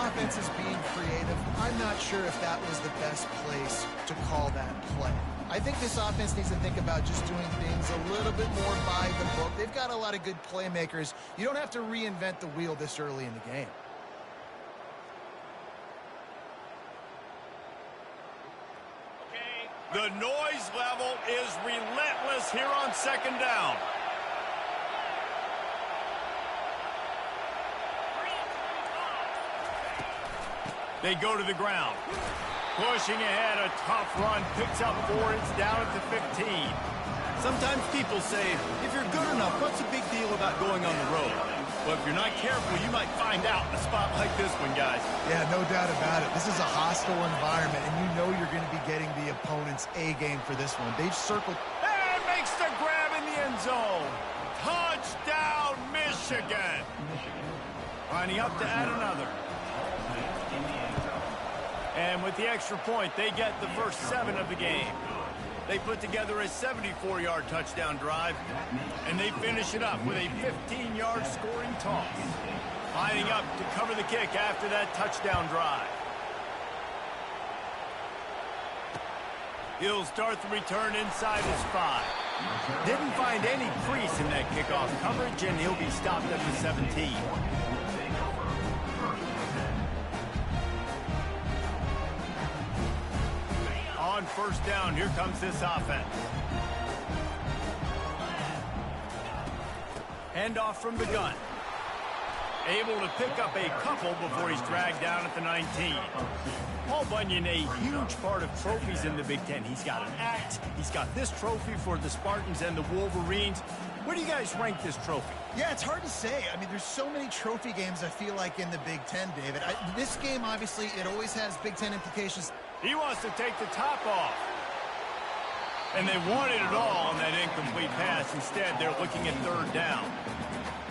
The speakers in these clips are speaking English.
offense is being creative, I'm not sure if that was the best place to call that play. I think this offense needs to think about just doing things a little bit more by the book. They've got a lot of good playmakers. You don't have to reinvent the wheel this early in the game. The noise level is relentless here on second down. They go to the ground. Pushing ahead, a tough run, picks up 4, it's down at the 15. Sometimes people say, if you're good enough, what's the big deal about going on the road? Well, if you're not careful, you might find out in a spot like this one, guys. Yeah, no doubt about it. This is a hostile environment, and you know you're going to be getting the opponent's A-game for this one. They've circled. And makes the grab in the end zone. Touchdown, Michigan. Lining up to add another. And with the extra point, they get the first 7 of the game. They put together a 74-yard touchdown drive, and they finish it up with a 15-yard scoring toss. Lining up to cover the kick after that touchdown drive. He'll start the return inside his 5. Didn't find any crease in that kickoff coverage, and he'll be stopped at the 17. On first down, here comes this offense. Handoff from the gun. Able to pick up a couple before he's dragged down at the 19. Paul Bunyan, a huge part of trophies in the Big Ten. He's got an axe. He's got this trophy for the Spartans and the Wolverines. Where do you guys rank this trophy? Yeah, it's hard to say. I mean, there's so many trophy games, I feel like, in the Big Ten, David. This game, obviously, it always has Big Ten implications. He wants to take the top off. And they wanted it all on that incomplete pass. Instead, they're looking at third down.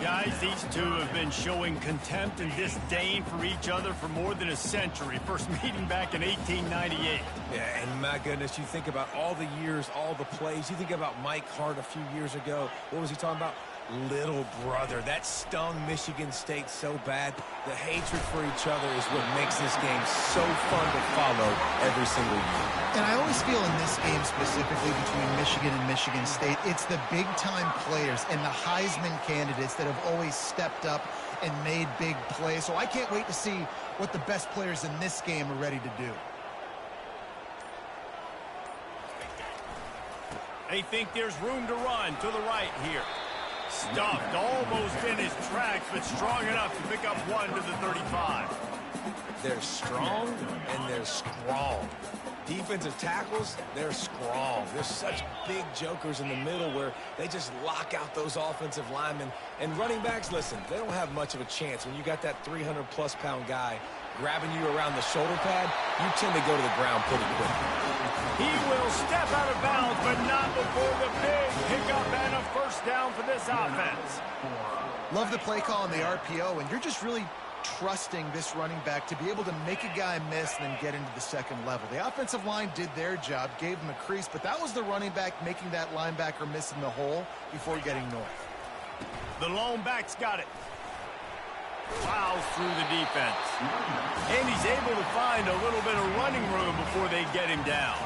Guys, these two have been showing contempt and disdain for each other for more than a century. First meeting back in 1898. Yeah, and my goodness, you think about all the years, all the plays. You think about Mike Hart a few years ago. What was he talking about? Little brother. That stung Michigan State so bad. The hatred for each other is what makes this game so fun to follow every single year. And I always feel in this game specifically between Michigan and Michigan State, it's the big-time players and the Heisman candidates that have always stepped up and made big plays. So I can't wait to see what the best players in this game are ready to do. They think there's room to run to the right here. Stuffed almost in his tracks, but strong enough to pick up 1 to the 35. They're strong and they're strong. Defensive tackles, they're strong. There's such big jokers in the middle where they just lock out those offensive linemen. And running backs, listen, they don't have much of a chance. When you got that 300-plus pound guy grabbing you around the shoulder pad, you tend to go to the ground pretty quick. He will step out of bounds, but not before the big pickup and a first down for this offense. Love the play call on the RPO, and you're just really trusting this running back to be able to make a guy miss and then get into the second level. The offensive line did their job, gave him a crease, but that was the running back making that linebacker miss in the hole before getting north. The lone back's got it. Plows through the defense. And he's able to find a little bit of running room before they get him down.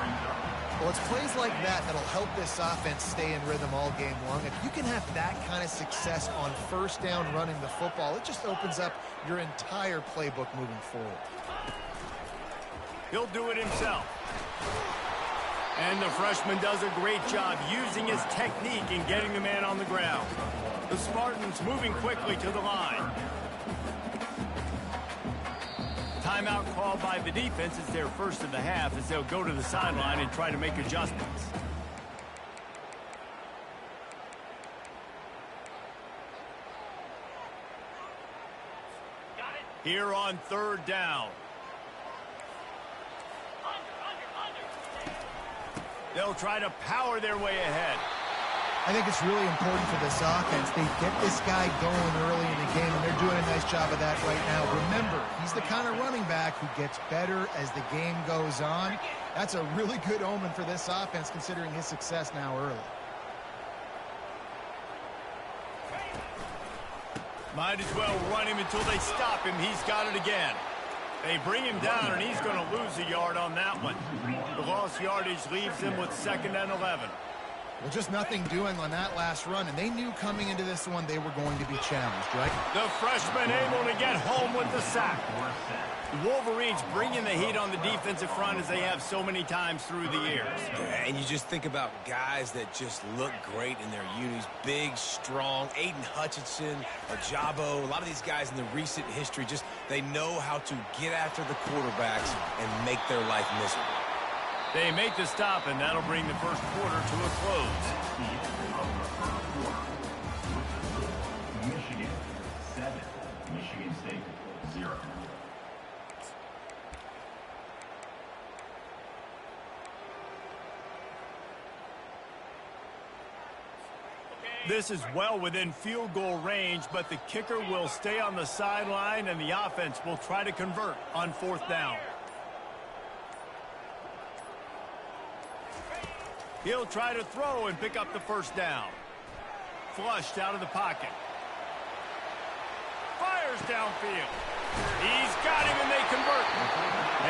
Well, it's plays like that that'll help this offense stay in rhythm all game long. If you can have that kind of success on first down running the football, it just opens up your entire playbook moving forward. He'll do it himself. And the freshman does a great job using his technique and getting the man on the ground. The Spartans moving quickly to the line. Timeout called by the defense. It's their first of the half as they'll go to the sideline and try to make adjustments. Here on third down. They'll try to power their way ahead. I think it's really important for this offense. They get this guy going early in the game, and they're doing a nice job of that right now. Remember, he's the kind of running back who gets better as the game goes on. That's a really good omen for this offense, considering his success now early. Might as well run him until they stop him. He's got it again. They bring him down, and he's going to lose a yard on that one. The lost yardage leaves him with 2nd and 11. Well, just nothing doing on that last run, and they knew coming into this one they were going to be challenged, right? The freshman able to get home with the sack. The Wolverines bringing the heat on the defensive front as they have so many times through the years. Yeah, and you just think about guys that just look great in their unis. Big, strong, Aiden Hutchinson, Ajabo, a lot of these guys in the recent history, just they know how to get after the quarterbacks and make their life miserable. They make the stop, and that'll bring the first quarter to a close. Michigan 7, Michigan State 0. This is well within field goal range, but the kicker will stay on the sideline, and the offense will try to convert on 4th down. He'll try to throw and pick up the first down. Flushed out of the pocket. Fires downfield. He's got him, and they convert.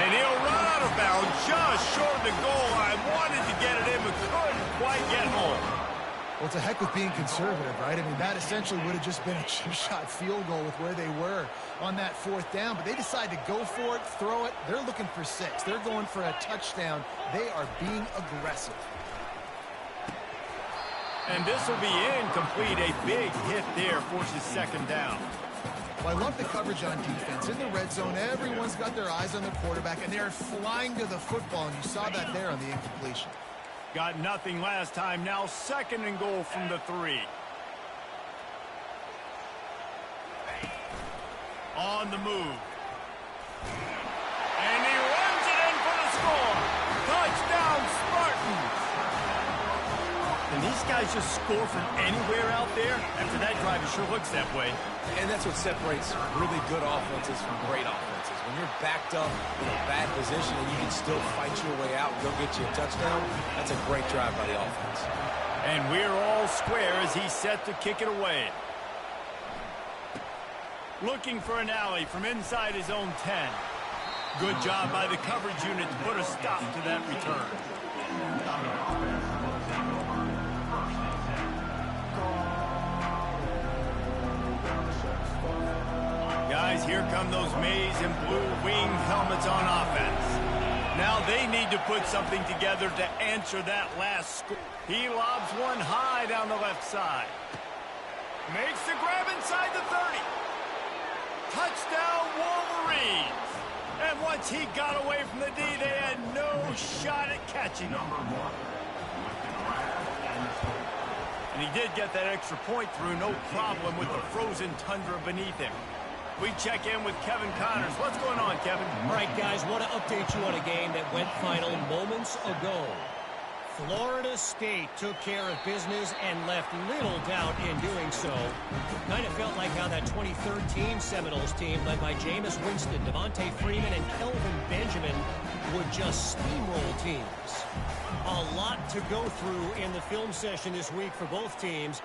And he'll run out of bounds just short of the goal line. Wanted to get it in, but couldn't quite get home. Well, it's a heck with being conservative, right? I mean, that essentially would have just been a chip-shot field goal with where they were on that 4th down. But they decide to go for it, throw it. They're looking for 6. They're going for a touchdown. They are being aggressive. And this will be incomplete. A big hit there forces 2nd down. Well, I love the coverage on defense. In the red zone, everyone's got their eyes on the quarterback, and they're flying to the football, and you saw that there on the incompletion. Got nothing last time. Now 2nd and goal from the 3. On the move. And he runs it in for the score. Touchdown, Spartans. And these guys just score from anywhere out there. After that drive, it sure looks that way. And that's what separates really good offenses from great offenses. When you're backed up in a bad position and you can still fight your way out and go get you a touchdown, that's a great drive by the offense. And we're all square as he's set to kick it away. Looking for an alley from inside his own 10. Good job by the coverage unit to put a stop to that return. Guys, here come those maize and blue wing helmets on offense. Now they need to put something together to answer that last score. He lobs one high down the left side. Makes the grab inside the 30. Touchdown, Wolverines. And once he got away from the D, they had no shot at catching him. And he did get that extra point through, no problem with the frozen tundra beneath him. We check in with Kevin Connors. What's going on, Kevin? All right, guys, want to update you on a game that went final moments ago. Florida State took care of business and left little doubt in doing so. Kind of felt like how that 2013 Seminoles team, led by Jameis Winston, Devontae Freeman, and Kelvin Benjamin, would just steamroll teams. A lot to go through in the film session this week for both teams.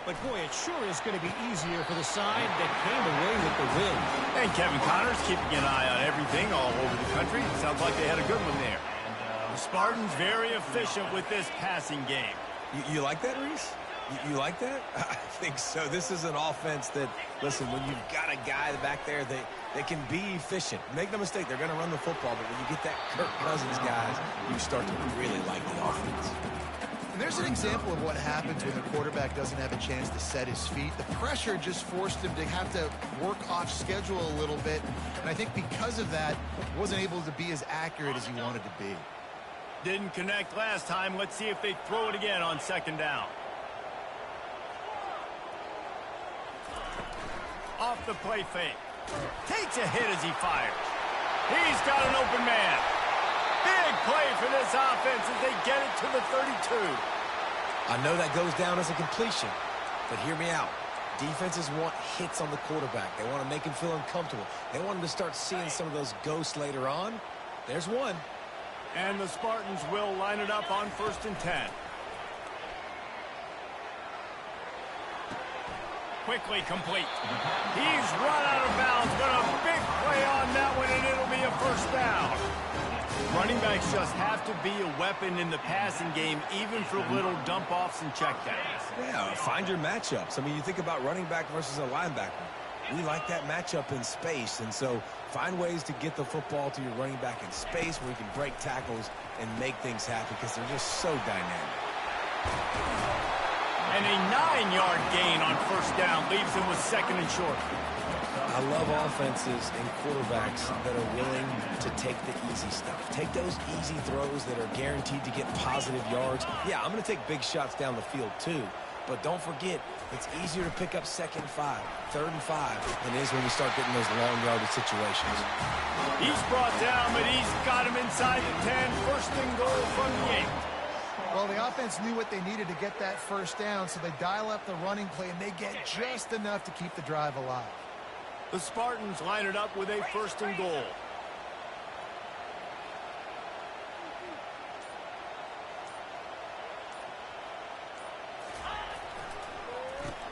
But, boy, it sure is going to be easier for the side that came away with the win. And Kevin Connors keeping an eye on everything all over the country. Sounds like they had a good one there. The Spartans very efficient with this passing game. You like that, Reese? You like that? I think so. This is an offense that, listen, when you've got a guy back there, they can be efficient. Make no mistake, they're going to run the football, but when you get that Kirk Cousins guys, you start to really like the offense. And there's an example of what happens when the quarterback doesn't have a chance to set his feet. The pressure just forced him to have to work off schedule a little bit. And I think because of that, wasn't able to be as accurate as he wanted to be. Didn't connect last time. Let's see if they throw it again on 2nd down. Off the play fake. Takes a hit as he fires. He's got an open man. Big play for this offense as they get it to the 32. I know that goes down as a completion, but hear me out. Defenses want hits on the quarterback. They want to make him feel uncomfortable. They want him to start seeing some of those ghosts later on. There's one. And the Spartans will line it up on 1st and 10. Quickly complete. He's run out of bounds, but a big play on that one, and it'll be first down. Running backs just have to be a weapon in the passing game, even for little dump-offs and checkdowns. Yeah, find your matchups. I mean, you think about running back versus a linebacker. We like that matchup in space, and so find ways to get the football to your running back in space where you can break tackles and make things happen because they're just so dynamic. And a 9-yard gain on first down leaves him with second and short. I love offenses and quarterbacks that are willing to take the easy stuff. Take those easy throws that are guaranteed to get positive yards. Yeah, I'm going to take big shots down the field too. But don't forget, it's easier to pick up 2nd and 5, 3rd and 5 than it is when you start getting those long yardage situations. He's brought down, but he's got him inside the 10. First and goal from the 8. Well, the offense knew what they needed to get that first down, so they dial up the running play, and they get just enough to keep the drive alive. The Spartans line it up with a first and goal.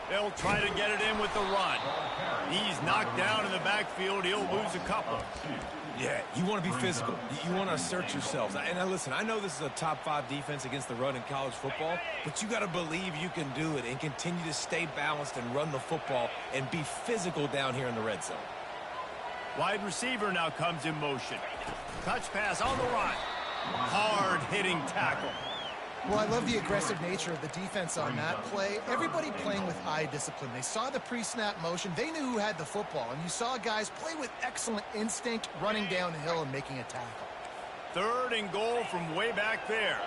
They'll try to get it in with the run. He's knocked down in the backfield. He'll lose a couple. Yeah, you want to be physical. You want to assert yourselves. And listen, I know this is a top 5 defense against the run in college football, but you got to believe you can do it and continue to stay balanced and run the football and be physical down here in the red zone. Wide receiver now comes in motion. Touch pass on the run. Hard-hitting tackle. Well, I love the aggressive nature of the defense on that play. Everybody playing with eye discipline. They saw the pre-snap motion. They knew who had the football. And you saw guys play with excellent instinct, running down the hill and making a tackle. 3rd and goal from way back there.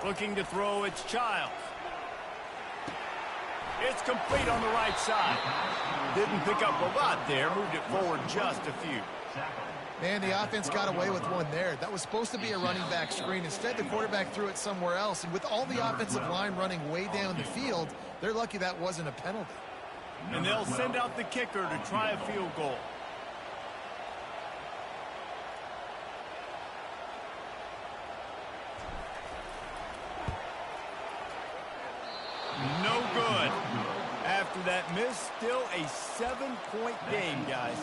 Looking to throw, it's Childs. It's complete on the right side. Didn't pick up a lot there. Moved it forward just a few. Man, the offense got away with one there. That was supposed to be a running back screen. Instead, the quarterback threw it somewhere else. And with all the offensive line running way down the field, they're lucky that wasn't a penalty. And they'll send out the kicker to try a field goal. No good. After that miss, still a 7-point game, guys.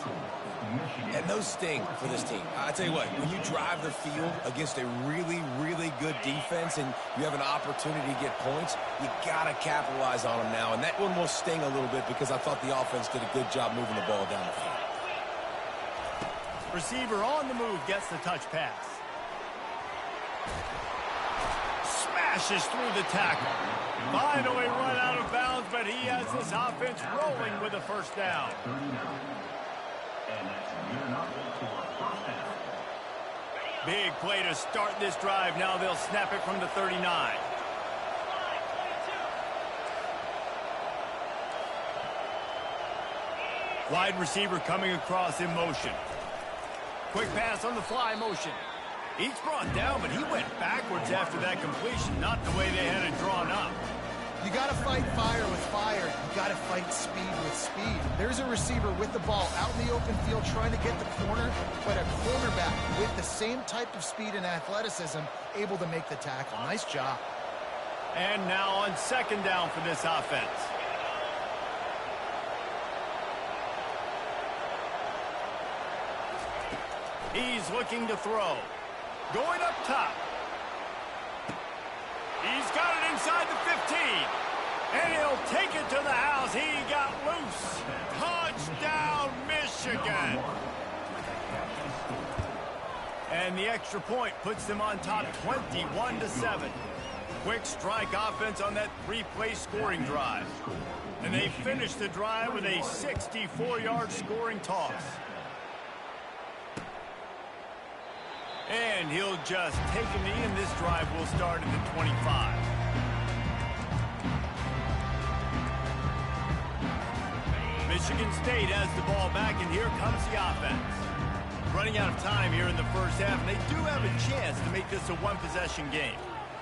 And those sting for this team. I tell you what, when you drive the field against a really, really good defense and you have an opportunity to get points, you got to capitalize on them now. And that one will sting a little bit because I thought the offense did a good job moving the ball down the field. Receiver on the move gets the touch pass. Smashes through the tackle. Finally run out of bounds, but he has this offense rolling with a first down. Big play to start this drive. Now they'll snap it from the 39. Wide receiver coming across in motion. Quick pass on the fly motion. He's brought down, but he went backwards after that completion, not the way they had it drawn up. You got to fight fire with fire. You got to fight speed with speed. There's a receiver with the ball out in the open field trying to get the corner, but a cornerback with the same type of speed and athleticism able to make the tackle. Nice job. And now on 2nd down for this offense. He's looking to throw. Going up top. He's got it inside the 15. And he'll take it to the house. He got loose. Touchdown, Michigan. And the extra point puts them on top 21-7. Quick strike offense on that 3-play scoring drive. And they finish the drive with a 64-yard scoring toss. And he'll just take a knee, and this drive will start at the 25. Michigan State has the ball back, and here comes the offense. Running out of time here in the first half, and they do have a chance to make this a one-possession game.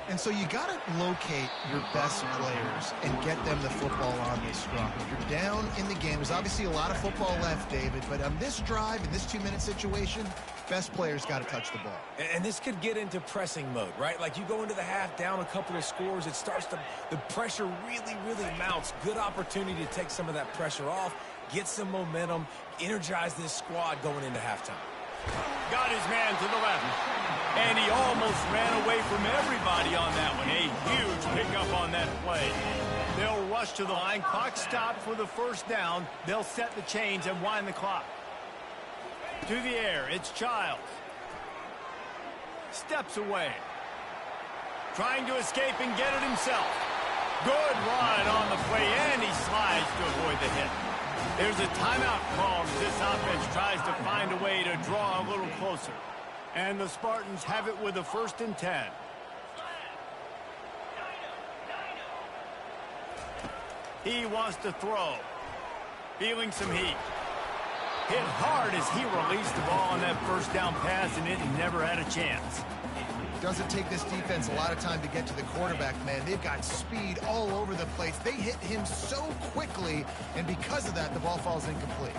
And so you got to locate your best players and get them the football on this run. If you're down in the game, there's obviously a lot of football left, David, but on this drive, in this 2-minute situation, best players got to touch the ball. And this could get into pressing mode, right? Like you go into the half down a couple of scores, it starts to, the pressure really, really mounts. Good opportunity to take some of that pressure off, get some momentum, energize this squad going into halftime. got his man to the left. And he almost ran away from everybody on that one. A huge pickup on that play. They'll rush to the line. Clock stopped for the first down. They'll set the chains and wind the clock. To the air, it's Childs. Steps away. Trying to escape and get it himself. Good run on the play, and he slides to avoid the hit. There's a timeout called as this offense tries to find a way to draw a little closer. And the Spartans have it with a 1st and 10. He wants to throw. Feeling some heat. Hit hard as he released the ball on that first down pass, and it never had a chance. Doesn't take this defense a lot of time to get to the quarterback, man. They've got speed all over the place. They hit him so quickly, and because of that, the ball falls incomplete.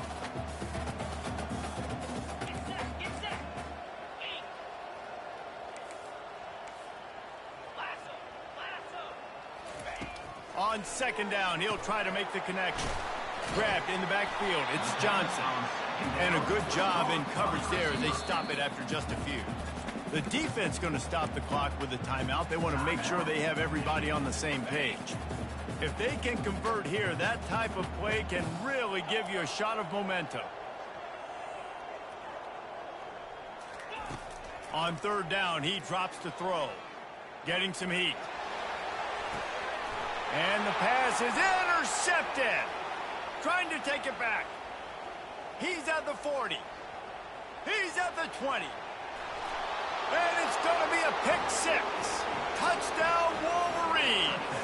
On 2nd down, he'll try to make the connection. Grabbed in the backfield, it's Johnson. And a good job in coverage there as they stop it after just a few. The defense going to stop the clock with a timeout. They want to make sure they have everybody on the same page. If they can convert here, that type of play can really give you a shot of momentum. On 3rd down, he drops to throw. Getting some heat. And the pass is intercepted. Trying to take it back. He's at the 40. He's at the 20. And it's going to be a pick 6. Touchdown, Wolverines.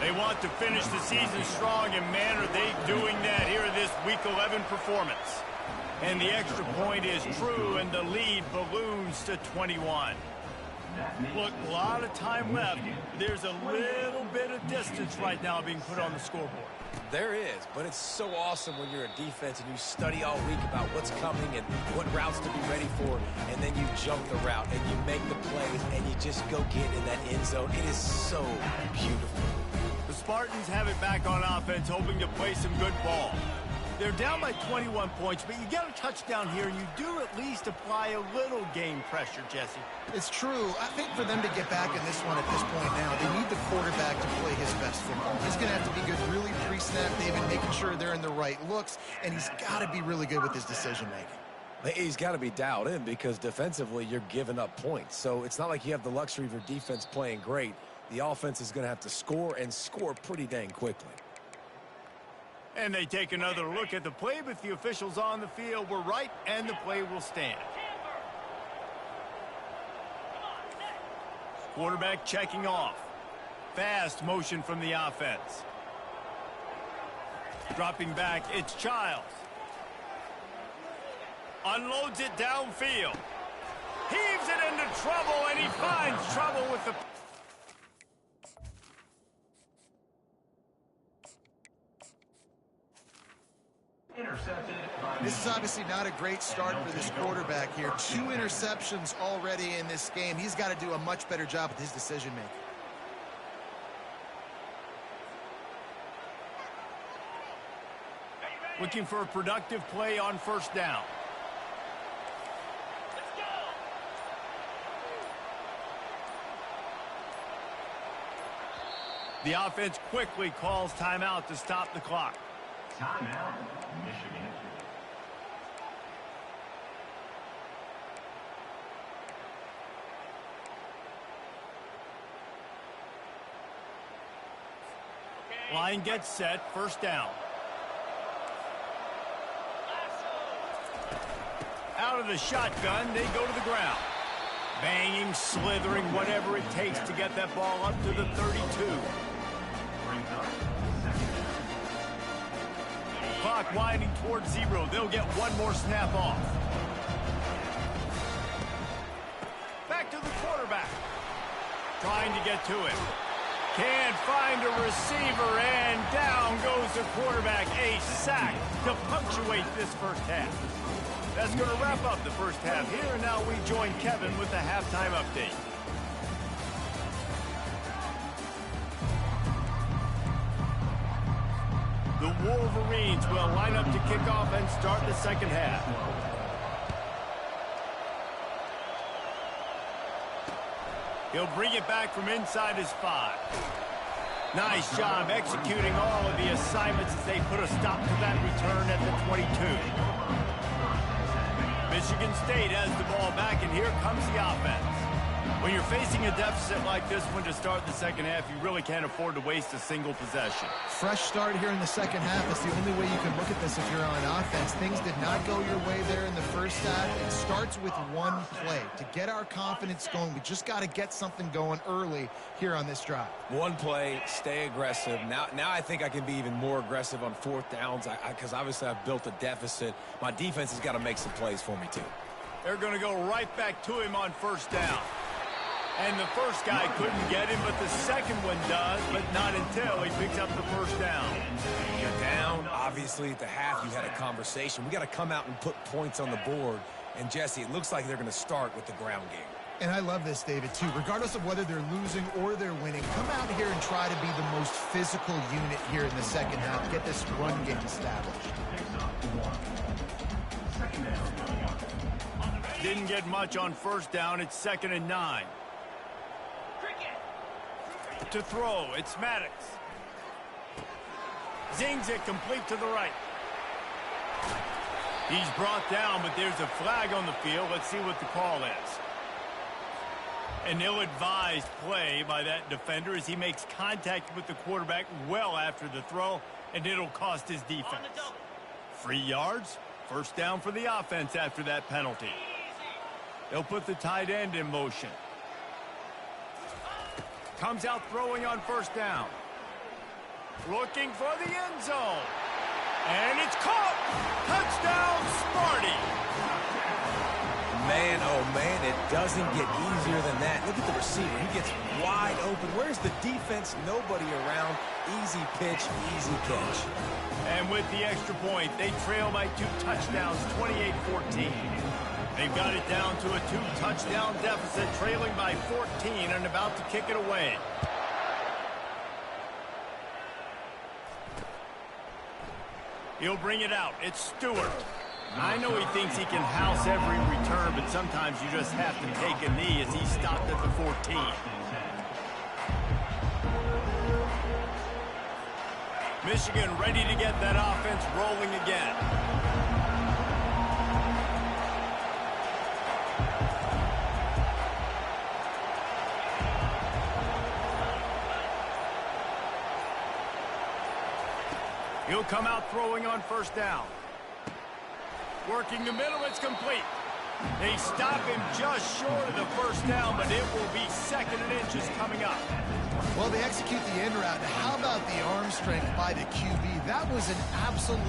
They want to finish the season strong, and man, are they doing that here in this Week 11 performance. And the extra point is true, and the lead balloons to 21. Look, a lot of time left. There's a little bit of distance right now being put on the scoreboard. There is, but it's so awesome when you're a defense and you study all week about what's coming and what routes to be ready for, and then you jump the route and you make the plays and you just go get in that end zone. It is so beautiful. The Spartans have it back on offense, hoping to play some good ball. They're down by 21 points, but you get a touchdown here, and you do at least apply a little game pressure, Jesse. It's true. I think for them to get back in this one at this point now, they need the quarterback to play his best football. He's going to have to be good really pre-snap, David, making sure they're in the right looks, and he's got to be really good with his decision-making. He's got to be dialed in because defensively you're giving up points. So it's not like you have the luxury of your defense playing great. The offense is going to have to score and score pretty dang quickly. And they take another look at the play, but the officials on the field were right, and the play will stand. Quarterback checking off. Fast motion from the offense. Dropping back, it's Childs. Unloads it downfield. Heaves it into trouble, and he finds trouble with the... This is obviously not a great start for this quarterback here. 2 interceptions already in this game. He's got to do a much better job with his decision-making. Looking for a productive play on 1st down. The offense quickly calls timeout to stop the clock. Timeout, Michigan. Line gets set, 1st down. Out of the shotgun, they go to the ground. Banging, slithering, whatever it takes to get that ball up to the 32. Clock winding towards 0. They'll get one more snap off. Back to the quarterback. Trying to get to him. Can't find a receiver, and down goes the quarterback. A sack to punctuate this first half. That's going to wrap up the first half here, and now we join Kevin with the halftime update. The Wolverines will line up to kick off and start the second half. He'll bring it back from inside his 5. Nice job executing all of the assignments as they put a stop to that return at the 22. Michigan State has the ball back, and here comes the offense. When you're facing a deficit like this one to start the second half, you really can't afford to waste a single possession. Fresh start here in the second half. That's the only way you can look at this if you're on offense. Things did not go your way there in the first half. It starts with one play. To get our confidence going, we just got to get something going early here on this drive. One play, stay aggressive. Now I think I can be even more aggressive on 4th downs because obviously I've built a deficit. My defense has got to make some plays for me too. They're going to go right back to him on 1st down. And the first guy couldn't get him, but the second one does, but not until he picks up the 1st down. You're down. Obviously, at the half, you had a conversation. We got to come out and put points on the board. And, Jesse, it looks like they're going to start with the ground game. And I love this, David, too. Regardless of whether they're losing or they're winning, come out here and try to be the most physical unit here in the second half. Get this run game established. Didn't get much on 1st down. It's 2nd and 9. To throw, it's Maddox. Zings it complete to the right. He's brought down, but there's a flag on the field. Let's see what the call is. An ill-advised play by that defender as he makes contact with the quarterback well after the throw, and it'll cost his defense. 3 yards, 1st down for the offense after that penalty. They'll put the tight end in motion. Comes out throwing on 1st down. Looking for the end zone. And it's caught. Touchdown, Sparty. Man, oh man, it doesn't get easier than that. Look at the receiver. He gets wide open. Where's the defense? Nobody around. Easy pitch, easy catch. And with the extra point, they trail by 2 touchdowns, 28-14. They've got it down to a 2-touchdown deficit, trailing by 14 and about to kick it away. He'll bring it out. It's Stewart. I know he thinks he can house every return, but sometimes you just have to take a knee as he stopped at the 14. Michigan ready to get that offense rolling again. He'll come out throwing on 1st down. Working the middle, it's complete. They stop him just short of the 1st down, but it will be 2nd and inches coming up. Well, they execute the end route. How about the arm strength by the QB? That was an absolute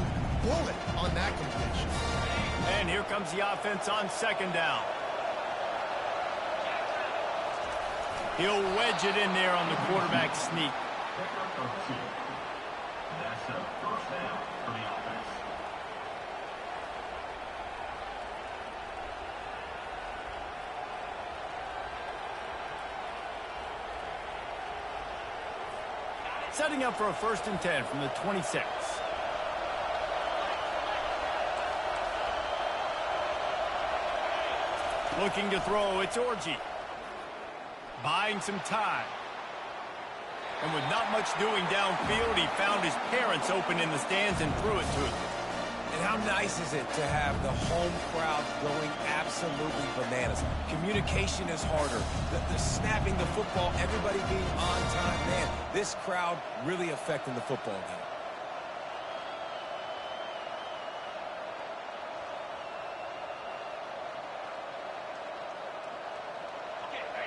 bullet on that completion. And here comes the offense on 2nd down. He'll wedge it in there on the quarterback sneak. That's a 1st down for the offense. Setting up for a 1st and 10 from the 26. Looking to throw, it's Orji. Buying some time. And with not much doing downfield, he found his parents open in the stands and threw it to him. And how nice is it to have the home crowd going absolutely bananas? Communication is harder. The snapping the football, everybody being on time. Man, this crowd really affecting the football game.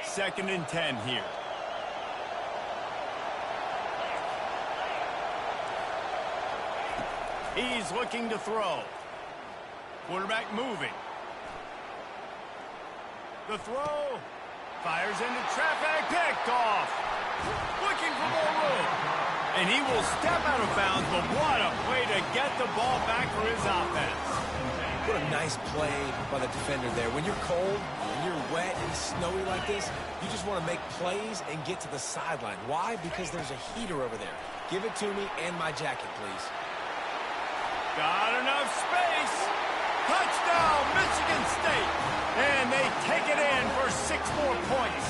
2nd and 10 here. He's looking to throw. Quarterback moving. The throw. Fires into traffic. Picked off. Looking for more room. And he will step out of bounds, but what a play to get the ball back for his offense. What a nice play by the defender there. When you're cold, when you're wet and snowy like this, you just want to make plays and get to the sideline. Why? Because there's a heater over there. Give it to me and my jacket, please. Got enough space. Touchdown, Michigan State. And they take it in for 6 more points.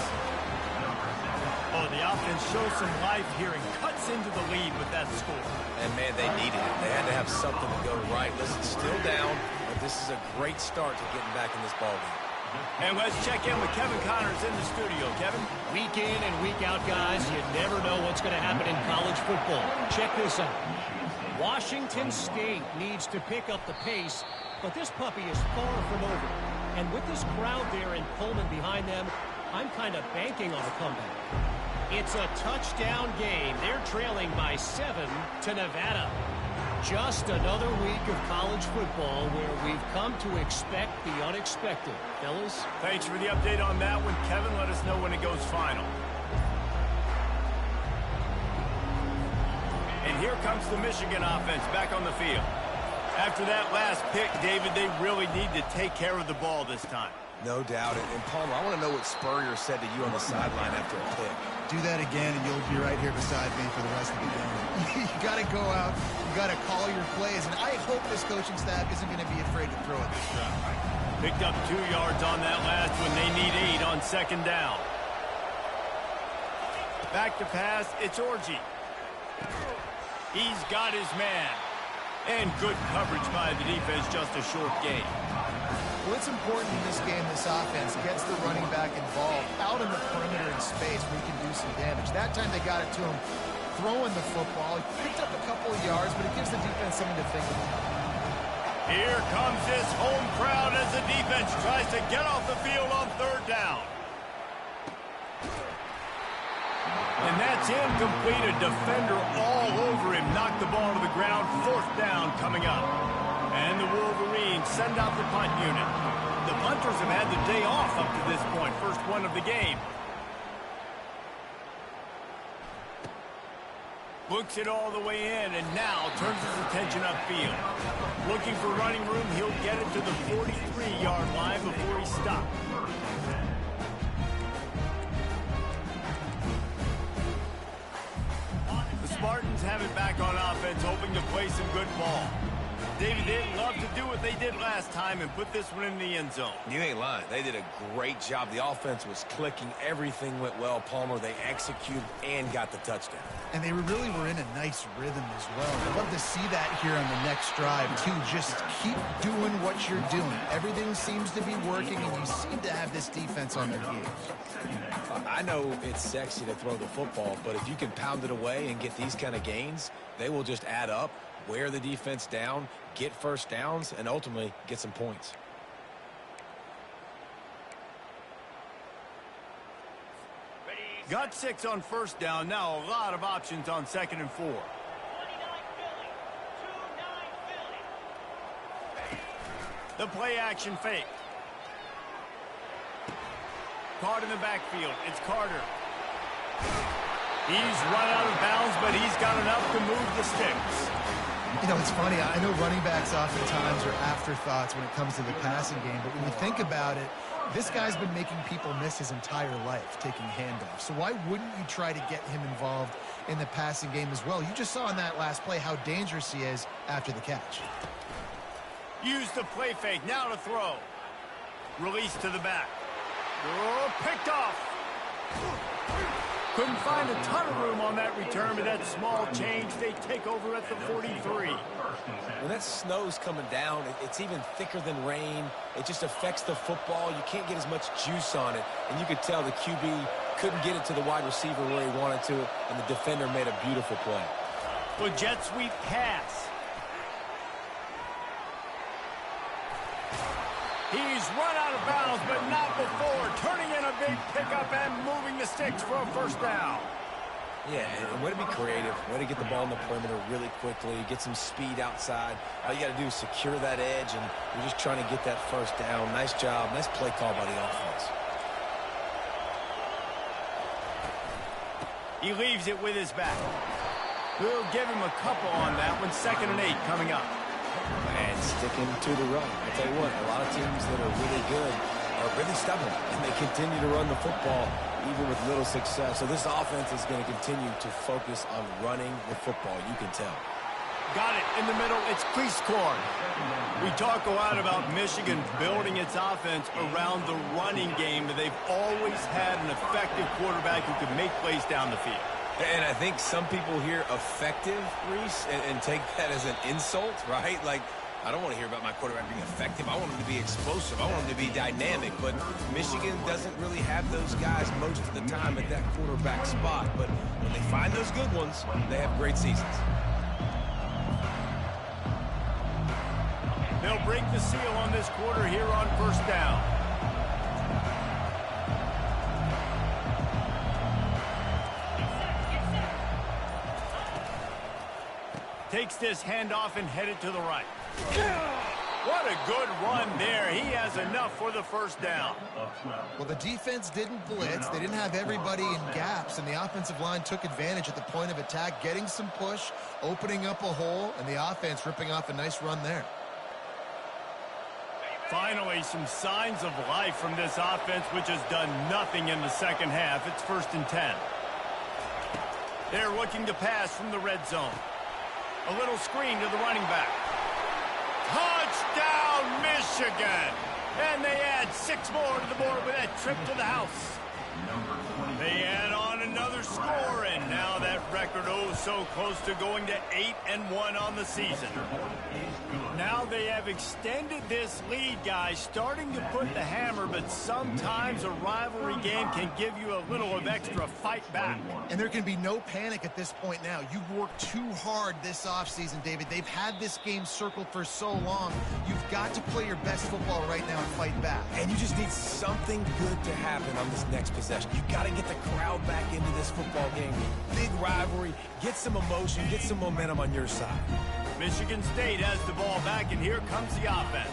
Oh, the offense shows some life here and cuts into the lead with that score. And, man, they needed it. They had to have something to go right. Listen, still down, but this is a great start to getting back in this ballgame. And let's check in with Kevin Connors in the studio. Kevin? Week in and week out, guys, you never know what's going to happen in college football. Check this out. Washington State needs to pick up the pace, but this puppy is far from over. And with this crowd there in Pullman behind them, I'm kind of banking on a comeback. It's a touchdown game. They're trailing by 7 to Nevada. Just another week of college football where we've come to expect the unexpected. Fellas? Thanks for the update on that one, Kevin. Let us know when it goes final. And here comes the Michigan offense back on the field. After that last pick, David, they really need to take care of the ball this time. No doubt. And Palmer, I want to know what Spurrier said to you on the sideline after a pick. Do that again, and you'll be right here beside me for the rest of the game. You got to go out. You got to call your plays, and I hope this coaching staff isn't going to be afraid to throw it this round. Picked up 2 yards on that last one. They need 8 on second down. Back to pass. It's Orji. He's got his man. And good coverage by the defense, just a short gain. Well, it's important in this game this offense gets the running back involved out in the perimeter in space where he can do some damage. That time they got it to him throwing the football. He picked up a couple of yards, but it gives the defense something to think about. Here comes this home crowd as the defense tries to get off the field on third down. And that's incomplete. A defender all over him. Knocked the ball to the ground. Fourth down coming up. And the Wolverines send out the punt unit. The punters have had the day off up to this point. First one of the game. Books it all the way in and now turns his attention upfield. Looking for running room. He'll get it to the 43-yard line before he stops. Spartans have it back on offense, hoping to play some good ball. David, they'd love to do what they did last time and put this one in the end zone. You ain't lying. They did a great job. The offense was clicking. Everything went well, Palmer. They executed and got the touchdown. And they really were in a nice rhythm as well. I'd love to see that here on the next drive, too. Just keep doing what you're doing. Everything seems to be working, and you seem to have this defense on their heels. I know it's sexy to throw the football, but if you can pound it away and get these kind of gains, they will just add up, wear the defense down, get first downs, and ultimately get some points. Got 6 on first down. Now a lot of options on 2nd and 4. The play action fake. Caught in the backfield. It's Carter. He's run out of bounds, but he's got enough to move the sticks. You know, it's funny. I know running backs oftentimes are afterthoughts when it comes to the passing game, but when you think about it, this guy's been making people miss his entire life taking handoffs. So why wouldn't you try to get him involved in the passing game as well? You just saw in that last play how dangerous he is after the catch. Use the play fake. Now to throw. Release to the back. Oh, picked off. Couldn't find a ton of room on that return, but that small change, they take over at the 43. When that snow's coming down, it's even thicker than rain. It just affects the football. You can't get as much juice on it. And you could tell the QB couldn't get it to the wide receiver where he wanted to, and the defender made a beautiful play. Well, jet sweep pass. He's run out of bounds, but not before. Turning in a big pickup and moving the sticks for a first down. Yeah, and way to be creative. Way to get the ball in the perimeter really quickly. Get some speed outside. All you got to do is secure that edge, and you're just trying to get that first down. Nice job. Nice play call by the offense. He leaves it with his back. We'll give him a couple on that one. 2nd and 8 coming up. And sticking to the run. I'll tell you what, a lot of teams that are really good are really stubborn, and they continue to run the football even with little success. So this offense is going to continue to focus on running the football. You can tell. Got it in the middle. It's crease court. We talk a lot about Michigan building its offense around the running game, but they've always had an effective quarterback who can make plays down the field. And I think some people hear effective, Reese, and take that as an insult, right? Like, I don't want to hear about my quarterback being effective. I want him to be explosive. I want him to be dynamic. But Michigan doesn't really have those guys most of the time at that quarterback spot. But when they find those good ones, they have great seasons. They'll break the seal on this quarter here on first down. Takes this handoff and headed to the right. What a good run there. He has enough for the first down. Well, the defense didn't blitz. They didn't have everybody in gaps, and the offensive line took advantage at the point of attack, getting some push, opening up a hole, and the offense ripping off a nice run there. Finally, some signs of life from this offense, which has done nothing in the second half. It's 1st and 10. They're looking to pass from the red zone. A little screen to the running back. Touchdown, Michigan! And they add 6 more to the board with that trip to the house. They add on another score, and now that record so close to going to 8-1 on the season. Now they have extended this lead, guys, starting to put the hammer, but sometimes a rivalry game can give you a little of extra fight back. And there can be no panic at this point now. You've worked too hard this offseason, David. They've had this game circled for so long. You've got to play your best football right now and fight back. And you just need something good to happen on this next possession. You got to get the crowd back into this football game. Big rivalry, get some emotion, get some momentum on your side. Michigan State has the ball back, and here comes the offense.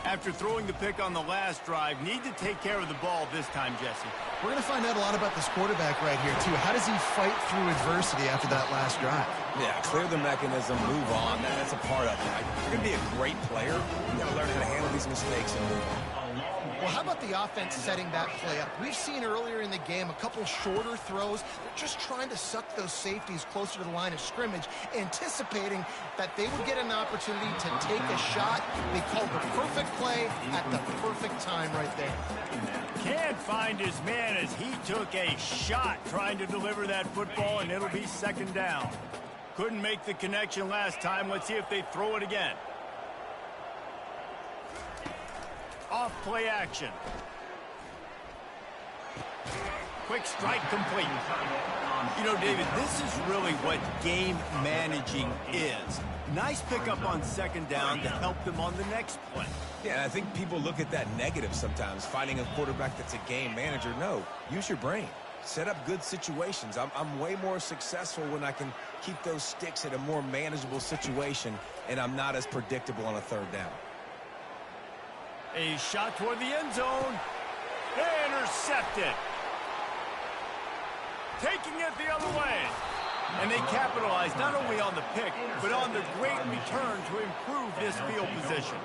After throwing the pick on the last drive, need to take care of the ball this time, Jesse. We're going to find out a lot about this quarterback right here, too. How does he fight through adversity after that last drive? Yeah, clear the mechanism, move on. That's a part of it. You're going to be a great player. You got to learn how to handle these mistakes and move on. Well, how about the offense setting that play up? We've seen earlier in the game a couple shorter throws. They're just trying to suck those safeties closer to the line of scrimmage, anticipating that they would get an opportunity to take a shot. They called the perfect play at the perfect time right there. Can't find his man as he took a shot trying to deliver that football, and it'll be 2nd down. Couldn't make the connection last time. Let's see if they throw it again. Off play action. Quick strike complete. You know, David, this is really what game managing is. Nice pickup on 2nd down to help them on the next play. Yeah, and I think people look at that negative sometimes, finding a quarterback that's a game manager. No, use your brain. Set up good situations. I'm way more successful when I can keep those sticks at a more manageable situation, and I'm not as predictable on a 3rd down. A shot toward the end zone. Intercepted. Taking it the other way. And they capitalize not only on the pick, but on the great return to improve this field position.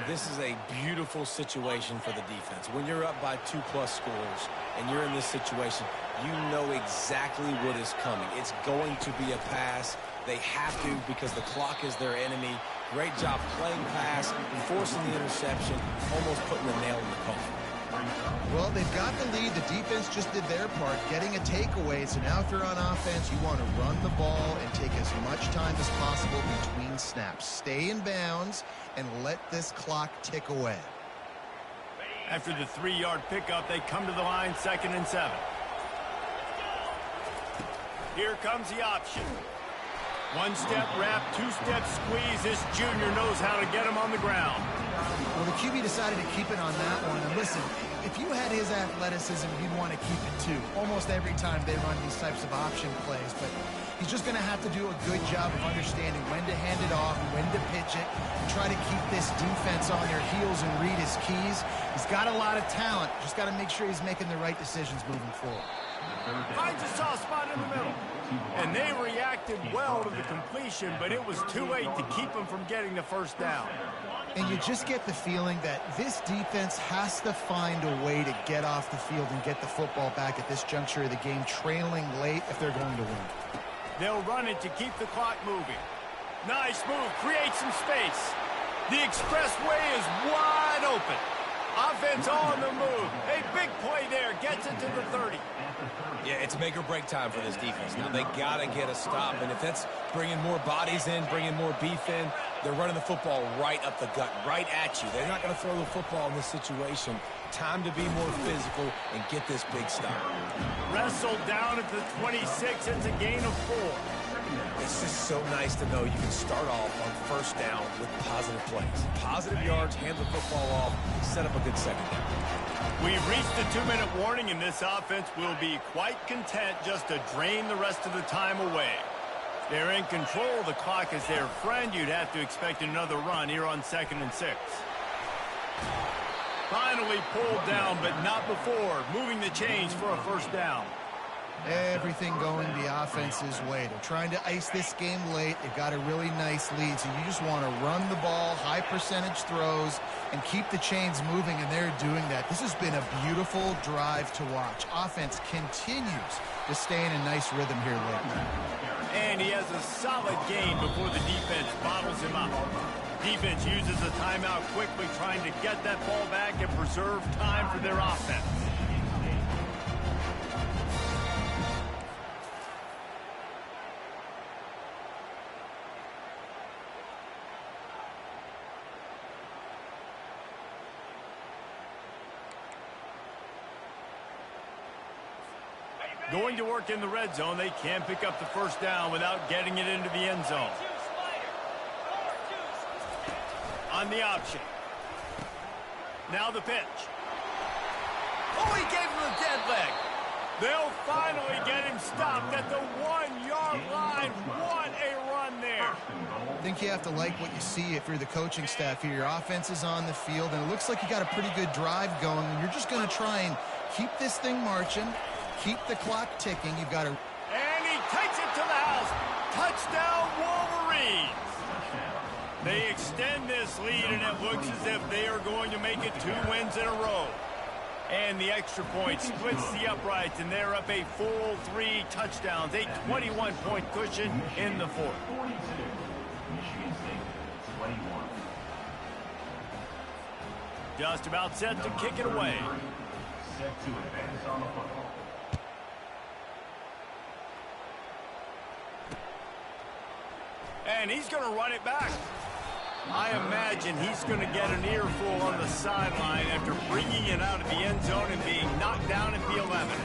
This is a beautiful situation for the defense. When you're up by 2+ scores and you're in this situation, you know exactly what is coming. It's going to be a pass. They have to because the clock is their enemy. Great job playing pass, forcing the interception, almost putting the nail in the coffin. Well, they've got the lead. The defense just did their part, getting a takeaway. So now if you're on offense, you want to run the ball and take as much time as possible between snaps. Stay in bounds and let this clock tick away. After the 3-yard pickup, they come to the line, 2nd and 7. Here comes the option. 1-step wrap, 2-step squeeze. This junior knows how to get him on the ground. Well, the QB decided to keep it on that one. And listen, if you had his athleticism, you'd want to keep it too. Almost every time they run these types of option plays. But he's just going to have to do a good job of understanding when to hand it off, when to pitch it, and try to keep this defense on their heels and read his keys. He's got a lot of talent. Just got to make sure he's making the right decisions moving forward. Finds a soft spot in the middle. And they reacted well to the completion, but it was too late to keep them from getting the 1st down. And you just get the feeling that this defense has to find a way to get off the field and get the football back at this juncture of the game, trailing late if they're going to win. They'll run it to keep the clock moving. Nice move. Create some space. The expressway is wide open. Offense on the move. A big play there. Gets it to the 30. Yeah, it's make or break time for this defense. Now, they got to get a stop. And if that's bringing more bodies in, bringing more beef in, they're running the football right up the gut, right at you. They're not going to throw the football in this situation. Time to be more physical and get this big stop. Wrestled down at the 26. It's a gain of 4. It's just so nice to know you can start off on first down with positive plays. Positive yards, hand the football off, set up a good second down. We've reached the 2-minute warning, and this offense will be quite content just to drain the rest of the time away. They're in control. The clock is their friend. You'd have to expect another run here on 2nd and 6. Finally pulled down, but not before. Moving the chains for a first down. Everything going the offense's way. They're trying to ice this game late. They've got a really nice lead, so you just want to run the ball, high percentage throws, and keep the chains moving, and they're doing that. This has been a beautiful drive to watch. Offense continues to stay in a nice rhythm here late. And he has a solid gain before the defense bottles him up. Defense uses a timeout quickly, trying to get that ball back and preserve time for their offense. Going to work in the red zone. They can pick up the first down without getting it into the end zone. On the option. Now the pitch. Oh, he gave him a dead leg. They'll finally get him stopped at the 1-yard line. What a run there. I think you have to like what you see if you're the coaching staff here. Your offense is on the field, and it looks like you got a pretty good drive going, and you're just going to try and keep this thing marching. Keep the clock ticking. You've got to... And he takes it to the house. Touchdown, Wolverines. They extend this lead, and it looks as if they are going to make it 2 wins in a row. And the extra point splits the uprights, and they're up a full 3 touchdowns, a 21-point cushion in the 4th. 42. Michigan State, 21. Just about set to kick it away. Set to advance on the football. And he's going to run it back. I imagine he's going to get an earful on the sideline after bringing it out of the end zone and being knocked down at the 11.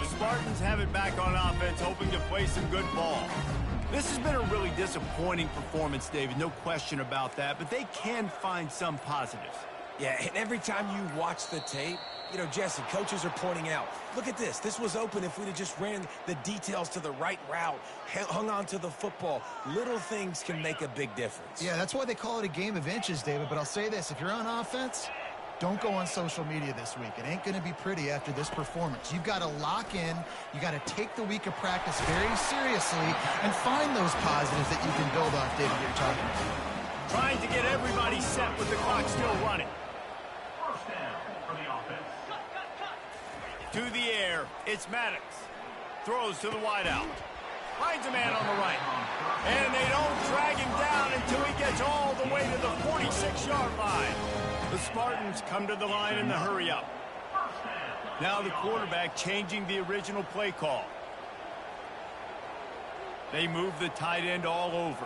The Spartans have it back on offense, hoping to play some good ball. This has been a really disappointing performance, David, no question about that, but they can find some positives. Yeah, and every time you watch the tape, you know, Jesse, coaches are pointing out, look at this. This was open if we'd have just ran the details to the right route, hung on to the football. Little things can make a big difference. Yeah, that's why they call it a game of inches, David. But I'll say this, if you're on offense, don't go on social media this week. It ain't going to be pretty after this performance. You've got to lock in. You got to take the week of practice very seriously and find those positives that you can build off, David, you're talking about. Trying to get everybody set with the clock still running. First down for the offense. To the air, it's Maddox. Throws to the wideout. Finds a man on the right. And they don't drag him down until he gets all the way to the 46-yard line. The Spartans come to the line in the hurry-up. Now the quarterback changing the original play call. They move the tight end all over.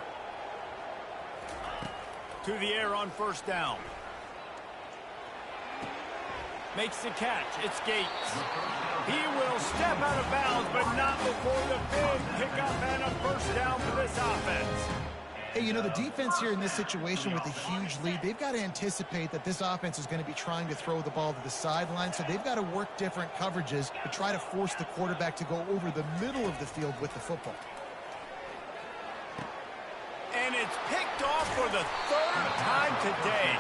To the air on first down. Makes the catch. It's Gates. He will step out of bounds, but not before the big pickup and a first down for this offense. Hey, you know, the defense here in this situation with a huge lead, they've got to anticipate that this offense is going to be trying to throw the ball to the sideline, so they've got to work different coverages to try to force the quarterback to go over the middle of the field with the football. And it's picked off for the 3rd time today.